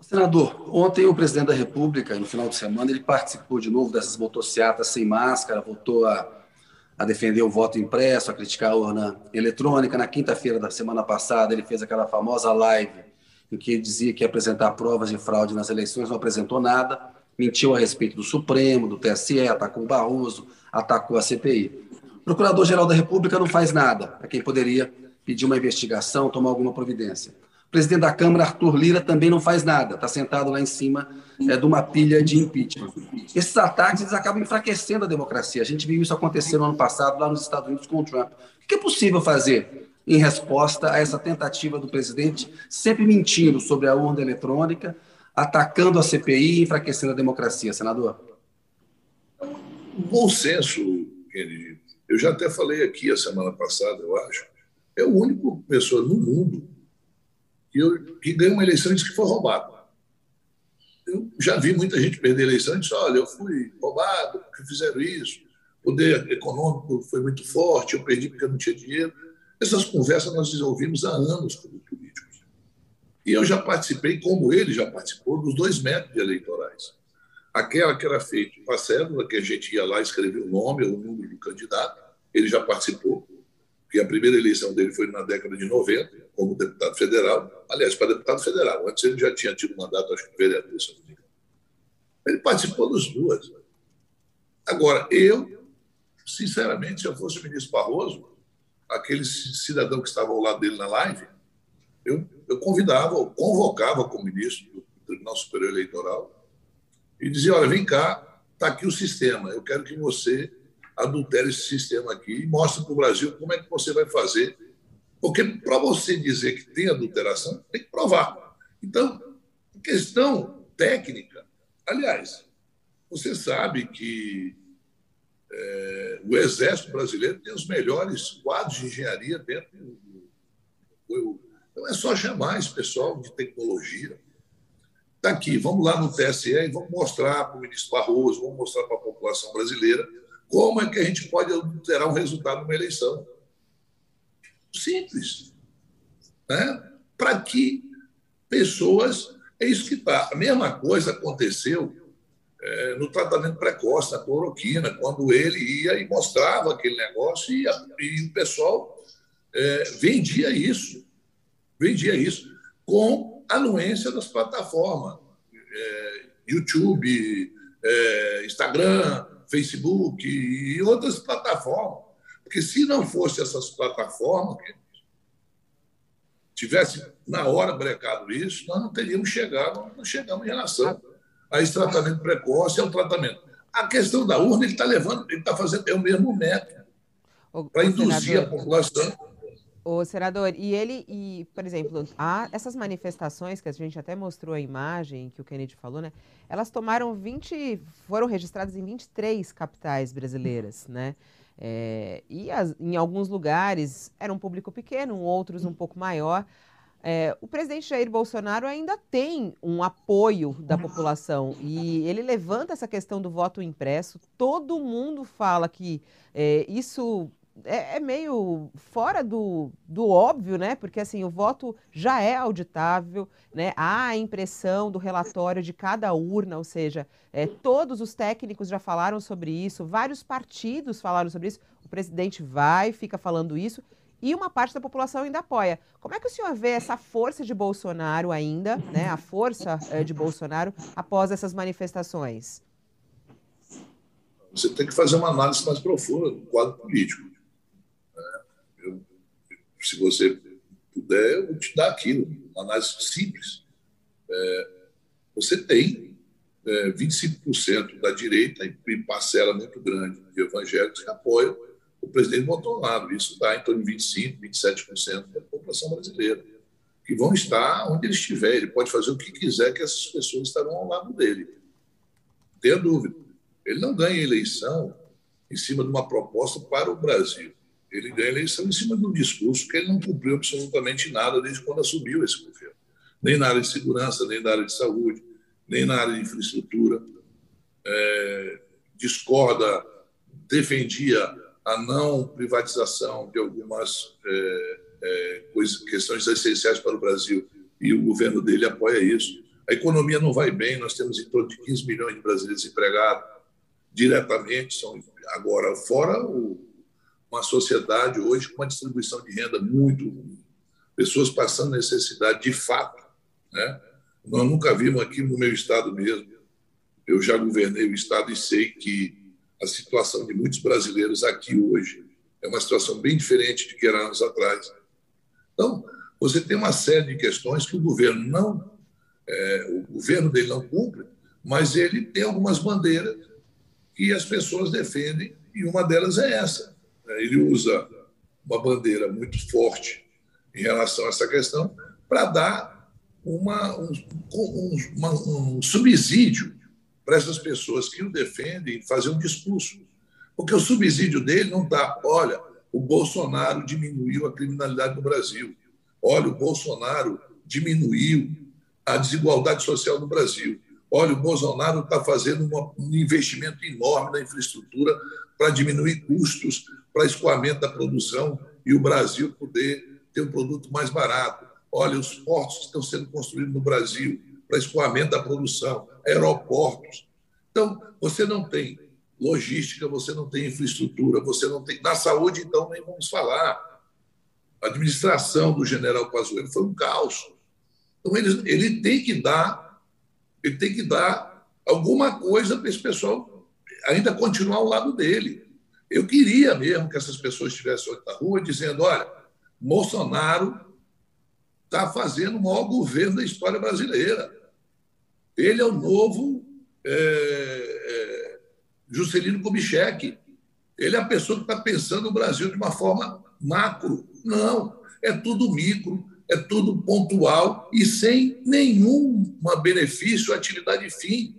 Senador, ontem o presidente da República, no final de semana, ele participou de novo dessas motociatas sem máscara, voltou a defender o voto impresso, a criticar a urna eletrônica. Na quinta-feira da semana passada, ele fez aquela famosa live em que ele dizia que ia apresentar provas de fraude nas eleições, não apresentou nada, mentiu a respeito do Supremo, do TSE, atacou o Barroso, atacou a CPI. O Procurador-Geral da República não faz nada, para quem poderia pedir uma investigação, tomar alguma providência. O presidente da Câmara, Arthur Lira, também não faz nada, está sentado lá em cima de uma pilha de impeachment. Esses ataques eles acabam enfraquecendo a democracia. A gente viu isso acontecer no ano passado lá nos Estados Unidos com o Trump. O que é possível fazer em resposta a essa tentativa do presidente, sempre mentindo sobre a urna eletrônica, atacando a CPI e enfraquecendo a democracia, senador? Bom senso, Kennedy. Eu já até falei aqui a semana passada, eu acho, é o único pessoa no mundo que ganhou uma eleição e disse que foi roubado. Eu já vi muita gente perder a eleição e disse, olha, eu fui roubado porque fizeram isso, o poder econômico foi muito forte, eu perdi porque eu não tinha dinheiro. Essas conversas nós desenvolvimos há anos como políticos. E eu já participei, como ele já participou, dos dois métodos eleitorais. Aquela que era feita com a cédula, que a gente ia lá e escrevia o nome ou o número do candidato, ele já participou, porque a primeira eleição dele foi na década de 90, como deputado federal. Aliás, para deputado federal. Antes ele já tinha tido mandato, acho que vereador, se não me engano. Ele participou das duas. Agora, eu, sinceramente, se eu fosse o ministro Barroso, aquele cidadão que estava ao lado dele na live, eu convidava, ou convocava como ministro do Tribunal Superior Eleitoral e dizia, olha, vem cá, está aqui o sistema, eu quero que você adultere esse sistema aqui e mostre para o Brasil como é que você vai fazer. Porque para você dizer que tem adulteração, tem que provar. Então, questão técnica, aliás, você sabe que o Exército Brasileiro tem os melhores quadros de engenharia dentro do... Não é só chamar esse pessoal de tecnologia. Está aqui, vamos lá no TSE e vamos mostrar para o ministro Barroso, vamos mostrar para a população brasileira como é que a gente pode adulterar um resultado de uma eleição. Simples. Né? Para que pessoas... É isso que está. A mesma coisa aconteceu no tratamento precoce, na cloroquina, quando ele ia e mostrava aquele negócio e o pessoal vendia isso com a anuência das plataformas, YouTube, Instagram, Facebook e outras plataformas. Porque se não fosse essas plataformas, tivesse na hora brecado isso, nós não teríamos chegado, não chegamos em relação a esse tratamento precoce, é um tratamento. A questão da urna, ele está levando, ele está fazendo o mesmo método para induzir a população. O senador, por exemplo, essas manifestações que a gente até mostrou a imagem que o Kennedy falou, né? Elas foram registradas em 23 capitais brasileiras, né? Em alguns lugares era um público pequeno, outros um pouco maior. O presidente Jair Bolsonaro ainda tem um apoio da população e ele levanta essa questão do voto impresso. Todo mundo fala que isso é meio fora do óbvio, né? Porque assim, o voto já é auditável, né? Há a impressão do relatório de cada urna, ou seja, todos os técnicos já falaram sobre isso, vários partidos falaram sobre isso, o presidente fica falando isso, e uma parte da população ainda apoia. Como é que o senhor vê essa força de Bolsonaro ainda, né? A força de Bolsonaro após essas manifestações? Você tem que fazer uma análise mais profunda do quadro político. Se você puder, eu vou te dar aqui uma análise simples. Você tem 25% da direita e parcela muito grande de evangélicos que apoiam o presidente Bolsonaro. Isso dá em torno de 25%, 27% da população brasileira, que vão estar onde ele estiver. Ele pode fazer o que quiser, que essas pessoas estarão ao lado dele. Não tenha dúvida. Ele não ganha eleição em cima de uma proposta para o Brasil. Ele ganha eleição em cima de um discurso que ele não cumpriu absolutamente nada desde quando assumiu esse governo. Nem na área de segurança, nem na área de saúde, nem na área de infraestrutura. Defendia a não privatização de algumas questões essenciais para o Brasil, e o governo dele apoia isso. A economia não vai bem, nós temos em torno de 15 milhões de brasileiros desempregados diretamente, são agora fora uma sociedade hoje com uma distribuição de renda muito ruim, pessoas passando necessidade de fato, né? Nós nunca vimos aqui no meu estado mesmo, eu já governei o estado e sei que a situação de muitos brasileiros aqui hoje é uma situação bem diferente de que era anos atrás. Então, você tem uma série de questões que o governo dele não cumpre, mas ele tem algumas bandeiras que as pessoas defendem, e uma delas é essa. Ele usa uma bandeira muito forte em relação a essa questão para dar um subsídio para essas pessoas que o defendem fazer um discurso. Porque o subsídio dele não está, olha, o Bolsonaro diminuiu a criminalidade no Brasil, olha, o Bolsonaro diminuiu a desigualdade social no Brasil, olha, o Bolsonaro está fazendo um investimento enorme na infraestrutura para diminuir custos, para escoamento da produção e o Brasil poder ter um produto mais barato. Olha, os portos que estão sendo construídos no Brasil para escoamento da produção, aeroportos. Então, você não tem logística, você não tem infraestrutura, você não tem... Na saúde, então, nem vamos falar. A administração do general Pazuello foi um caos. Então, ele tem que dar alguma coisa para esse pessoal ainda continuar ao lado dele. Eu queria mesmo que essas pessoas estivessem na rua dizendo, olha, Bolsonaro está fazendo o maior governo da história brasileira. Ele é o novo Juscelino Kubitschek. Ele é a pessoa que está pensando o Brasil de uma forma macro. Não, é tudo micro, é tudo pontual e sem nenhum benefício à atividade fim.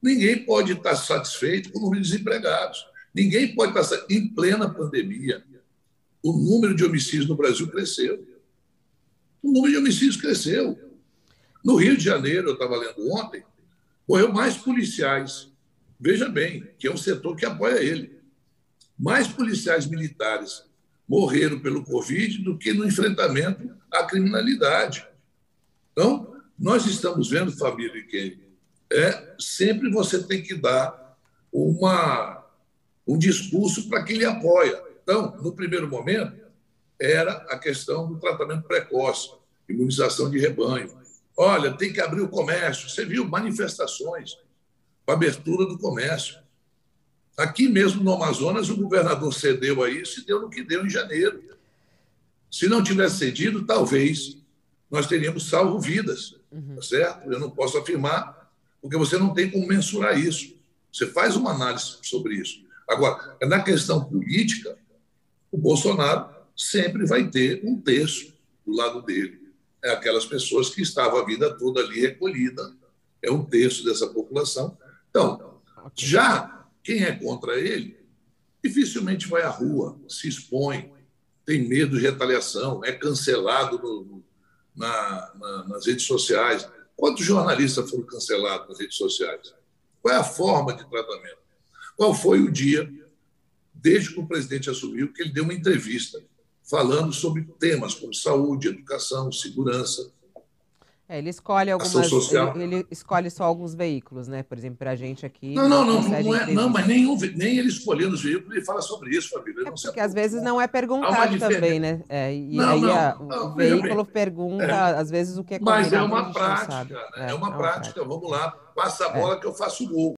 Ninguém pode estar satisfeito com o número de desempregados. Ninguém pode estar em plena pandemia. O número de homicídios no Brasil cresceu. O número de homicídios cresceu. No Rio de Janeiro, eu estava lendo ontem, morreu mais policiais. Veja bem, que é um setor que apoia ele. Mais policiais militares morreram pelo Covid do que no enfrentamento à criminalidade. Então, nós estamos vendo, família e quem sempre você tem que dar um discurso para quem lhe apoia. Então, no primeiro momento, era a questão do tratamento precoce, imunização de rebanho. Olha, tem que abrir o comércio. Você viu manifestações para abertura do comércio. Aqui mesmo no Amazonas, o governador cedeu a isso e deu no que deu em janeiro. Se não tivesse cedido, talvez nós teríamos salvo vidas, tá certo? Eu não posso afirmar, porque você não tem como mensurar isso. Você faz uma análise sobre isso. Agora, na questão política, o Bolsonaro sempre vai ter um terço do lado dele. É aquelas pessoas que estavam a vida toda ali recolhida, é um terço dessa população. Então, já quem é contra ele dificilmente vai à rua, se expõe, tem medo de retaliação, é cancelado nas redes sociais. Quantos jornalistas foram cancelados nas redes sociais? Qual é a forma de tratamento? Qual foi o dia, desde que o presidente assumiu, que ele deu uma entrevista falando sobre temas como saúde, educação, segurança? Ele escolhe ele escolhe só alguns veículos, né? Por exemplo, para a gente aqui. Não, mas nem ele escolhendo os veículos, ele fala sobre isso, família. Porque às vezes não é perguntado também, né? O veículo pergunta, às vezes, o que é combinado. Mas é uma prática, né? É uma prática. Vamos lá, passa a bola que eu faço o gol.